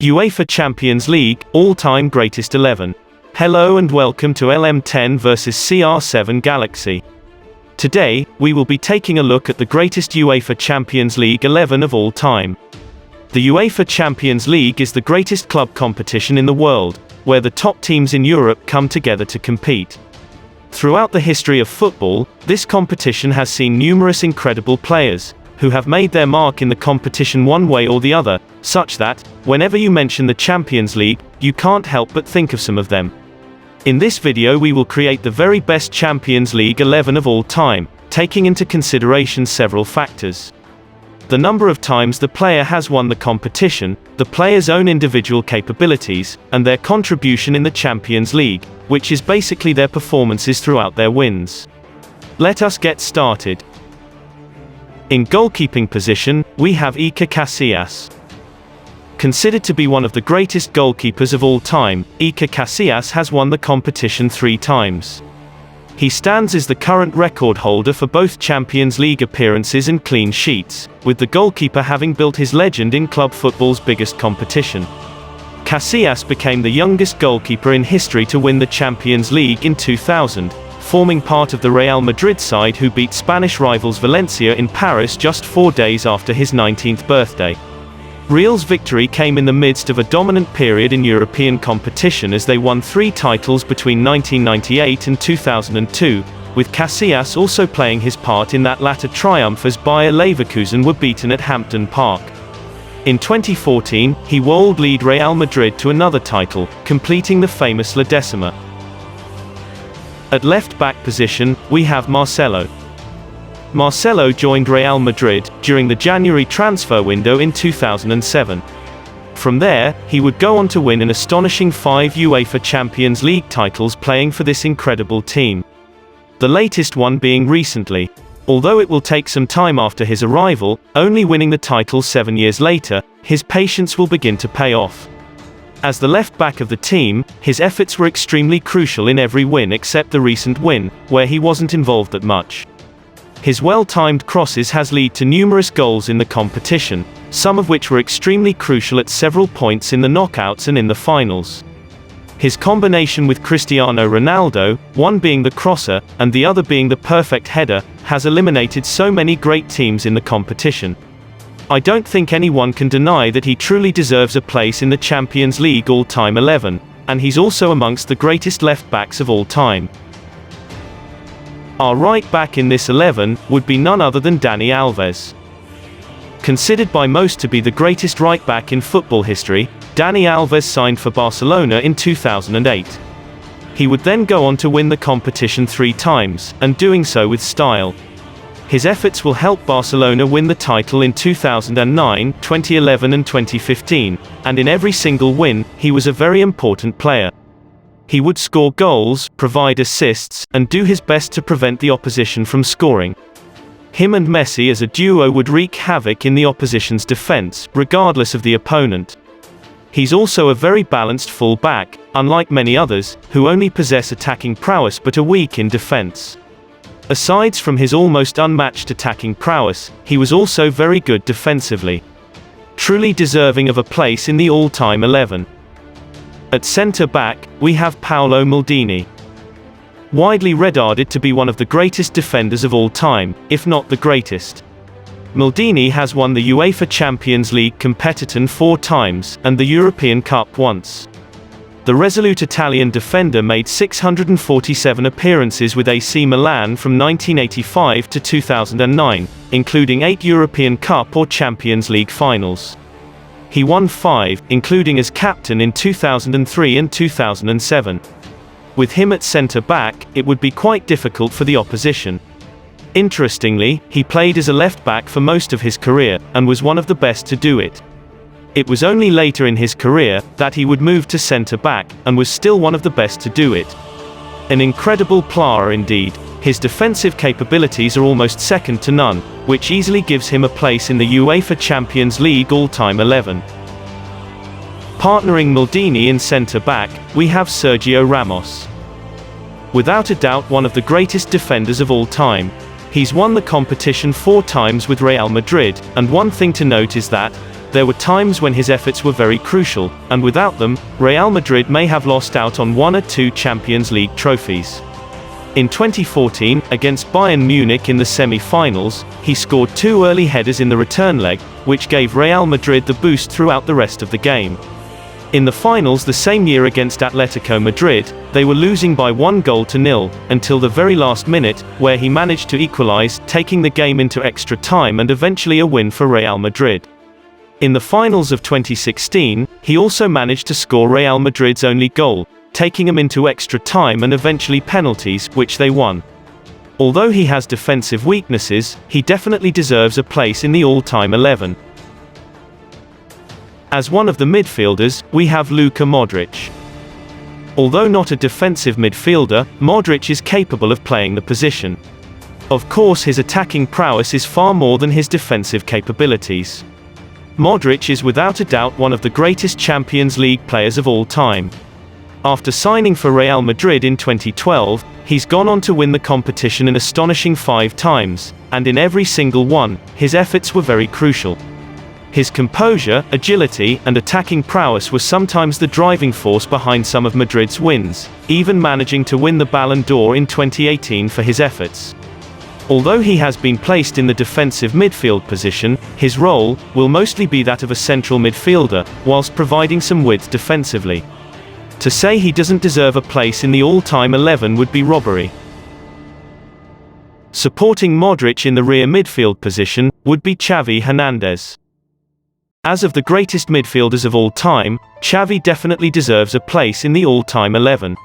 UEFA Champions League, all-time greatest 11. Hello and welcome to LM10 vs CR7 Galaxy. Today, we will be taking a look at the greatest UEFA Champions League 11 of all time. The UEFA Champions League is the greatest club competition in the world, where the top teams in Europe come together to compete. Throughout the history of football, this competition has seen numerous incredible players, who have made their mark in the competition one way or the other, such that, whenever you mention the Champions League, you can't help but think of some of them. In this video we will create the very best Champions League 11 of all time, taking into consideration several factors. The number of times the player has won the competition, the player's own individual capabilities, and their contribution in the Champions League, which is basically their performances throughout their wins. Let us get started. In goalkeeping position, we have Iker Casillas. Considered to be one of the greatest goalkeepers of all time, Iker Casillas has won the competition 3 times. He stands as the current record holder for both Champions League appearances and clean sheets, with the goalkeeper having built his legend in club football's biggest competition. Casillas became the youngest goalkeeper in history to win the Champions League in 2000, forming part of the Real Madrid side who beat Spanish rivals Valencia in Paris just 4 days after his 19th birthday. Real's victory came in the midst of a dominant period in European competition as they won 3 titles between 1998 and 2002, with Casillas also playing his part in that latter triumph as Bayer Leverkusen were beaten at Hampden Park. In 2014, he world lead Real Madrid to another title, completing the famous La Decima. At left-back position, we have Marcelo. Marcelo joined Real Madrid during the January transfer window in 2007. From there, he would go on to win an astonishing 5 UEFA Champions League titles playing for this incredible team. The latest one being recently. Although it will take some time after his arrival, only winning the title 7 years later, his patience will begin to pay off. As the left-back of the team, his efforts were extremely crucial in every win except the recent win, where he wasn't involved that much. His well-timed crosses has led to numerous goals in the competition, some of which were extremely crucial at several points in the knockouts and in the finals. His combination with Cristiano Ronaldo, one being the crosser, and the other being the perfect header, has eliminated so many great teams in the competition. I don't think anyone can deny that he truly deserves a place in the Champions League all-time 11, and he's also amongst the greatest left-backs of all time. Our right-back in this 11 would be none other than Dani Alves. Considered by most to be the greatest right-back in football history, Dani Alves signed for Barcelona in 2008. He would then go on to win the competition 3 times, and doing so with style. His efforts will help Barcelona win the title in 2009, 2011 and 2015, and in every single win, he was a very important player. He would score goals, provide assists, and do his best to prevent the opposition from scoring. Him and Messi as a duo would wreak havoc in the opposition's defense, regardless of the opponent. He's also a very balanced full-back, unlike many others, who only possess attacking prowess but are weak in defense. Aside from his almost unmatched attacking prowess, he was also very good defensively. Truly deserving of a place in the all-time 11. At centre-back, we have Paolo Maldini. Widely regarded to be one of the greatest defenders of all time, if not the greatest. Maldini has won the UEFA Champions League competition 4 times, and the European Cup once. The resolute Italian defender made 647 appearances with AC Milan from 1985 to 2009, including 8 European Cup or Champions League finals. He won 5, including as captain in 2003 and 2007. With him at centre-back, it would be quite difficult for the opposition. Interestingly, he played as a left-back for most of his career, and was one of the best to do it. It was only later in his career that he would move to centre-back, and was still one of the best to do it. An incredible player indeed. His defensive capabilities are almost second to none, which easily gives him a place in the UEFA Champions League all-time 11. Partnering Maldini in centre-back, we have Sergio Ramos. Without a doubt one of the greatest defenders of all time. He's won the competition 4 times with Real Madrid, and one thing to note is that, there were times when his efforts were very crucial, and without them, Real Madrid may have lost out on 1 or 2 Champions League trophies. In 2014, against Bayern Munich in the semi-finals, he scored 2 early headers in the return leg, which gave Real Madrid the boost throughout the rest of the game. In the finals the same year against Atletico Madrid, they were losing by 1-0, until the very last minute, where he managed to equalize, taking the game into extra time and eventually a win for Real Madrid. In the finals of 2016, he also managed to score Real Madrid's only goal, taking them into extra time and eventually penalties, which they won. Although he has defensive weaknesses, he definitely deserves a place in the all-time 11. As one of the midfielders, we have Luka Modric. Although not a defensive midfielder, Modric is capable of playing the position. Of course, his attacking prowess is far more than his defensive capabilities. Modric is without a doubt one of the greatest Champions League players of all time. After signing for Real Madrid in 2012, he's gone on to win the competition an astonishing 5 times, and in every single one, his efforts were very crucial. His composure, agility, and attacking prowess were sometimes the driving force behind some of Madrid's wins, even managing to win the Ballon d'Or in 2018 for his efforts. Although he has been placed in the defensive midfield position, his role will mostly be that of a central midfielder, whilst providing some width defensively. To say he doesn't deserve a place in the all-time 11 would be robbery. Supporting Modric in the rear midfield position would be Xavi Hernandez. As of the greatest midfielders of all time, Xavi definitely deserves a place in the all-time 11.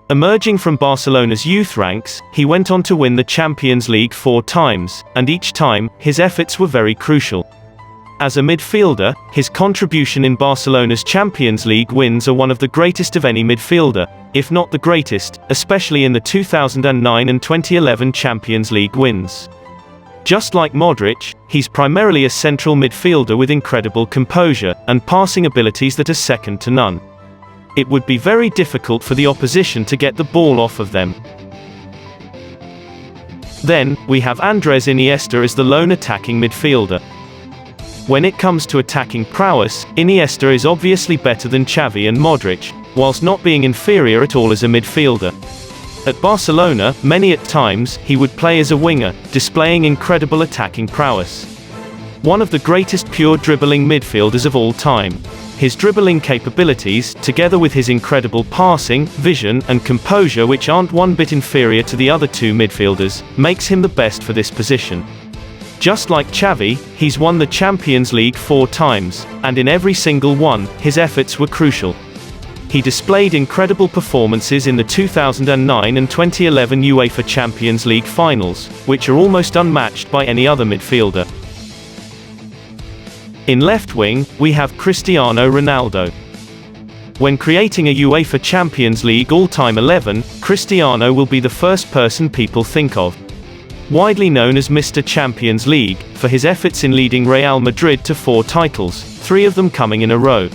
Emerging from Barcelona's youth ranks, he went on to win the Champions League 4 times, and each time, his efforts were very crucial. As a midfielder, his contribution in Barcelona's Champions League wins are one of the greatest of any midfielder, if not the greatest, especially in the 2009 and 2011 Champions League wins. Just like Modric, he's primarily a central midfielder with incredible composure, and passing abilities that are second to none. It would be very difficult for the opposition to get the ball off of them. Then, we have Andres Iniesta as the lone attacking midfielder. When it comes to attacking prowess, Iniesta is obviously better than Xavi and Modric, whilst not being inferior at all as a midfielder. At Barcelona, many at times, he would play as a winger, displaying incredible attacking prowess. One of the greatest pure dribbling midfielders of all time. His dribbling capabilities, together with his incredible passing, vision, and composure which aren't one bit inferior to the other 2 midfielders, makes him the best for this position. Just like Xavi, he's won the Champions League 4 times, and in every single one, his efforts were crucial. He displayed incredible performances in the 2009 and 2011 UEFA Champions League finals, which are almost unmatched by any other midfielder. In left wing, we have Cristiano Ronaldo. When creating a UEFA Champions League all-time 11, Cristiano will be the first person people think of. Widely known as Mr. Champions League, for his efforts in leading Real Madrid to 4 titles, 3 of them coming in a row.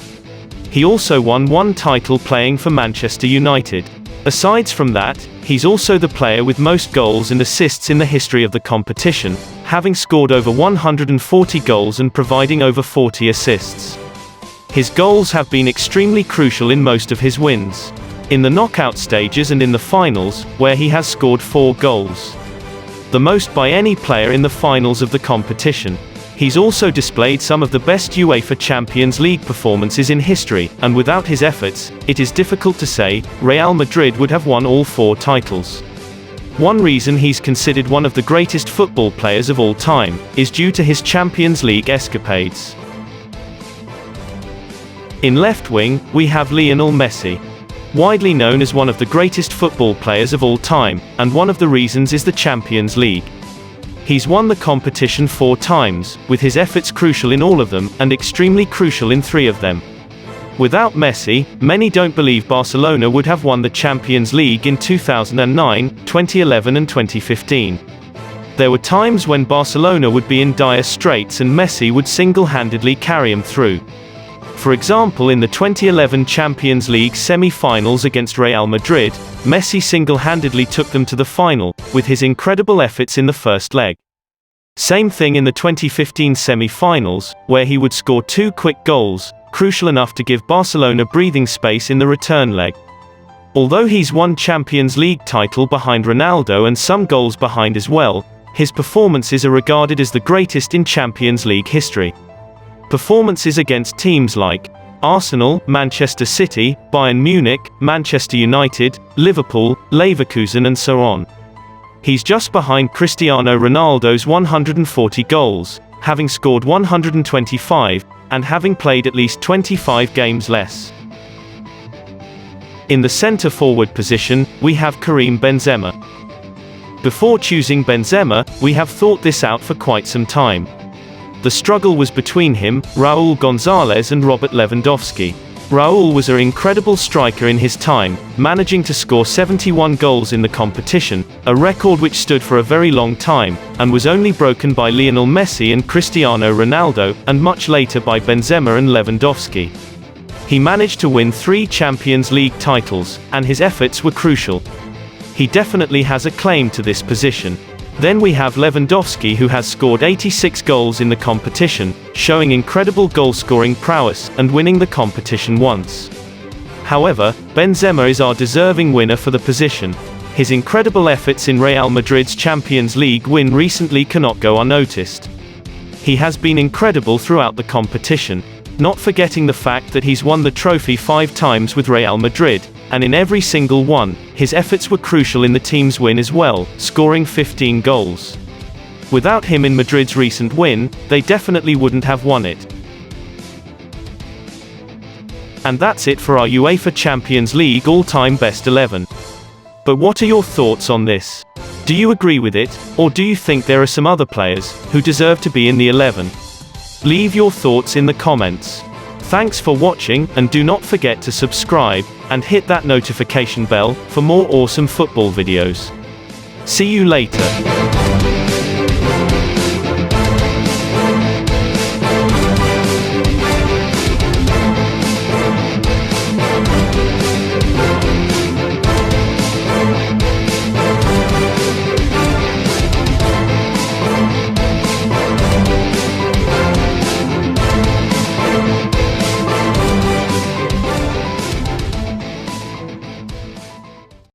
He also won 1 title playing for Manchester United. Aside from that, he's also the player with most goals and assists in the history of the competition, having scored over 140 goals and providing over 40 assists. His goals have been extremely crucial in most of his wins. In the knockout stages and in the finals, where he has scored 4 goals. The most by any player in the finals of the competition. He's also displayed some of the best UEFA Champions League performances in history, and without his efforts, it is difficult to say, Real Madrid would have won all 4 titles. One reason he's considered one of the greatest football players of all time, is due to his Champions League escapades. In left wing, we have Lionel Messi. Widely known as one of the greatest football players of all time, and one of the reasons is the Champions League. He's won the competition 4 times, with his efforts crucial in all of them, and extremely crucial in 3 of them. Without Messi, many don't believe Barcelona would have won the Champions League in 2009, 2011 and 2015. There were times when Barcelona would be in dire straits and Messi would single-handedly carry them through. For example, in the 2011 Champions League semi-finals against Real Madrid, Messi single-handedly took them to the final, with his incredible efforts in the first leg. Same thing in the 2015 semi-finals, where he would score 2 quick goals, crucial enough to give Barcelona breathing space in the return leg. Although he's won Champions League title behind Ronaldo and some goals behind as well, his performances are regarded as the greatest in Champions League history. Performances against teams like Arsenal, Manchester City, Bayern Munich, Manchester United, Liverpool, Leverkusen and so on. He's just behind Cristiano Ronaldo's 140 goals, having scored 125, and having played at least 25 games less. In the centre-forward position, we have Karim Benzema. Before choosing Benzema, we have thought this out for quite some time. The struggle was between him, Raúl González and Robert Lewandowski. Raúl was an incredible striker in his time, managing to score 71 goals in the competition, a record which stood for a very long time, and was only broken by Lionel Messi and Cristiano Ronaldo, and much later by Benzema and Lewandowski. He managed to win 3 Champions League titles, and his efforts were crucial. He definitely has a claim to this position. Then we have Lewandowski, who has scored 86 goals in the competition, showing incredible goal-scoring prowess, and winning the competition once. However, Benzema is our deserving winner for the position. His incredible efforts in Real Madrid's Champions League win recently cannot go unnoticed. He has been incredible throughout the competition, not forgetting the fact that he's won the trophy 5 times with Real Madrid, and in every single one, his efforts were crucial in the team's win as well, scoring 15 goals. Without him in Madrid's recent win, they definitely wouldn't have won it. And that's it for our UEFA Champions League all-time best 11. But what are your thoughts on this? Do you agree with it, or do you think there are some other players who deserve to be in the 11? Leave your thoughts in the comments. Thanks for watching, and do not forget to subscribe, and hit that notification bell, for more awesome football videos. See you later.